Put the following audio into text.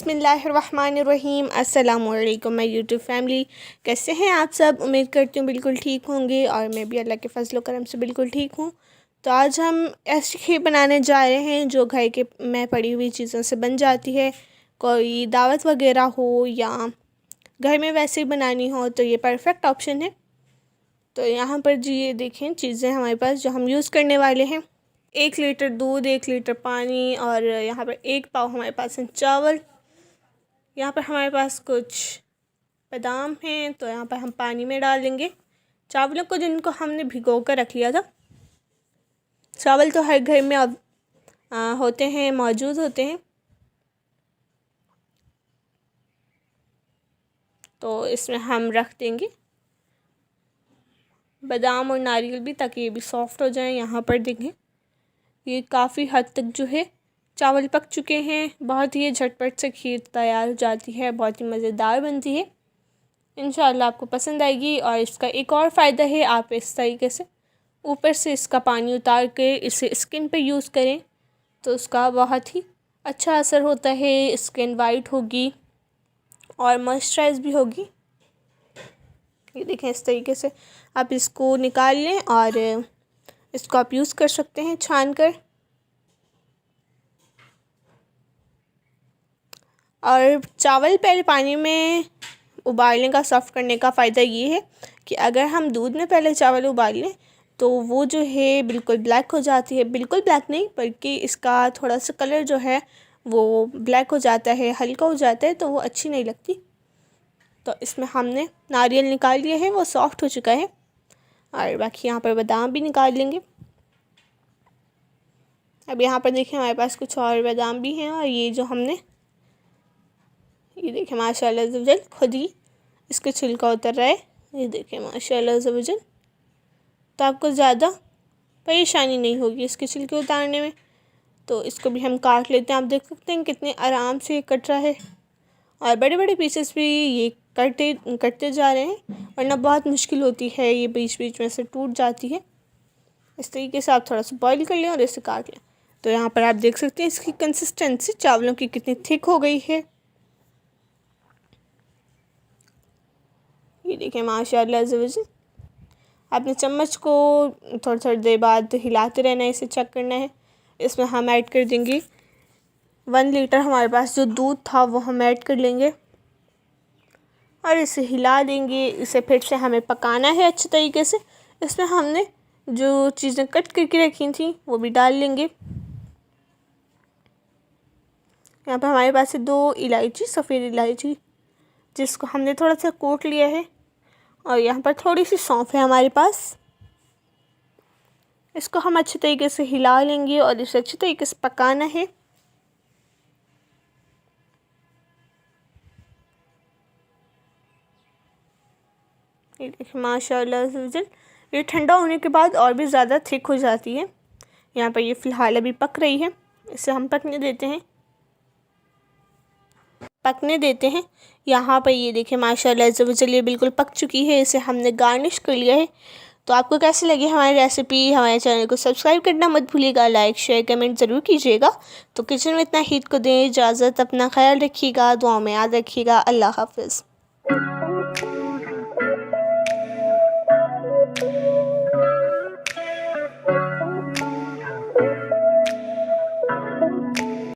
बिस्मिल्लाहिर्रहमानिर्रहीम। अस्सलामुअलैकुम my YouTube family, कैसे हैं आप सब? उम्मीद करती हूँ बिल्कुल ठीक होंगे और मैं भी अल्लाह के फजल व करम से बिल्कुल ठीक हूँ। तो आज हम ऐसी खीर बनाने जा रहे हैं जो घर के में पड़ी हुई चीज़ों से बन जाती है। कोई दावत वगैरह हो या घर में वैसे ही बनानी हो तो ये परफेक्ट ऑप्शन है। तो यहाँ पर जी ये देखें चीज़ें हमारे पास जो हम यूज़ करने वाले हैं। 1 लीटर दूध, 1 लीटर पानी और यहाँ पर 1 पाव हमारे पास हैं चावल। यहाँ पर हमारे पास कुछ बादाम हैं तो यहाँ पर हम पानी में डाल देंगे चावलों को, जिनको हमने भिगो कर रख लिया था। चावल तो हर घर में अब होते हैं, मौजूद होते हैं। तो इसमें हम रख देंगे बादाम और नारियल भी, ताकि ये भी सॉफ़्ट हो जाए। यहाँ पर देखें ये काफ़ी हद तक जो है चावल पक चुके हैं। बहुत ही झटपट से खीर तैयार हो जाती है, बहुत ही मज़ेदार बनती है। इंशाअल्लाह आपको पसंद आएगी। और इसका एक और फ़ायदा है, आप इस तरीके से ऊपर से इसका पानी उतार के इसे स्किन पे यूज़ करें तो उसका बहुत ही अच्छा असर होता है। स्किन वाइट होगी और मॉइस्चराइज भी होगी। ये देखें इस तरीके से आप इसको निकाल लें और इसको आप यूज़ कर सकते हैं छान कर। और चावल पहले पानी में उबालने का, सॉफ़्ट करने का फ़ायदा ये है कि अगर हम दूध में पहले चावल उबाल लें तो वो जो है बिल्कुल ब्लैक हो जाती है। बिल्कुल ब्लैक नहीं, बल्कि इसका थोड़ा सा कलर जो है वो ब्लैक हो जाता है, हल्का हो जाता है, तो वो अच्छी नहीं लगती। तो इसमें हमने नारियल निकाल लिया है, वो सॉफ़्ट हो चुका है। और बाकी यहाँ पर बादाम भी निकाल लेंगे। अब यहाँ पर देखें हमारे पास कुछ और बादाम भी हैं और ये जो हमने, ये देखें माशाल्लाह ज़वजल खुद ही इसका छिलका उतर रहा है। ये देखें माशाल्लाह ज़वजल। तो आपको ज़्यादा परेशानी नहीं होगी इसके छिलके उतारने में। तो इसको भी हम काट लेते हैं। आप देख सकते हैं कितने आराम से ये कट रहा है और बड़े बड़े पीसेस भी ये कटते जा रहे हैं, वरना बहुत मुश्किल होती है, ये बीच बीच में से टूट जाती है। इस तरीके से आप थोड़ा सा बॉईल कर लें और इसे काट लें। तो यहाँ पर आप देख सकते हैं इसकी कंसिस्टेंसी चावलों की कितनी थिक हो गई है। ये देखें माशाल्लाह ज़वजल। आपने चम्मच को थोड़ी देर बाद हिलाते रहना है, इसे चेक करना है। इसमें हम ऐड कर देंगे 1 लीटर हमारे पास जो दूध था वो हम ऐड कर लेंगे और इसे हिला देंगे। इसे फिर से हमें पकाना है अच्छे तरीके से। इसमें हमने जो चीज़ें कट करके रखी थी वो भी डाल लेंगे। यहाँ पर हमारे पास है 2 इलायची, सफ़ेद इलायची, जिसको हमने थोड़ा सा कूट लिया है। और यहाँ पर थोड़ी सी सौंफ है हमारे पास। इसको हम अच्छे तरीके से हिला लेंगे और इसे अच्छे तरीके से पकाना है। ये देखिए माशाल्लाह ज़वजल। ये ठंडा होने के बाद और भी ज़्यादा थिक हो जाती है। यहाँ पर ये फ़िलहाल अभी पक रही है, इसे हम पकने देते हैं। यहाँ पर ये देखें माशाल्लाह ज़वजल ये बिल्कुल पक चुकी है। इसे हमने गार्निश कर लिया है। तो आपको कैसी लगी हमारी रेसिपी? हमारे चैनल को सब्सक्राइब करना मत भूलिएगा, लाइक शेयर कमेंट ज़रूर कीजिएगा। तो किचन में इतना हीट को दें इजाज़त, अपना ख्याल रखिएगा, दुआओं में याद रखिएगा। अल्लाह हाफ़िज़।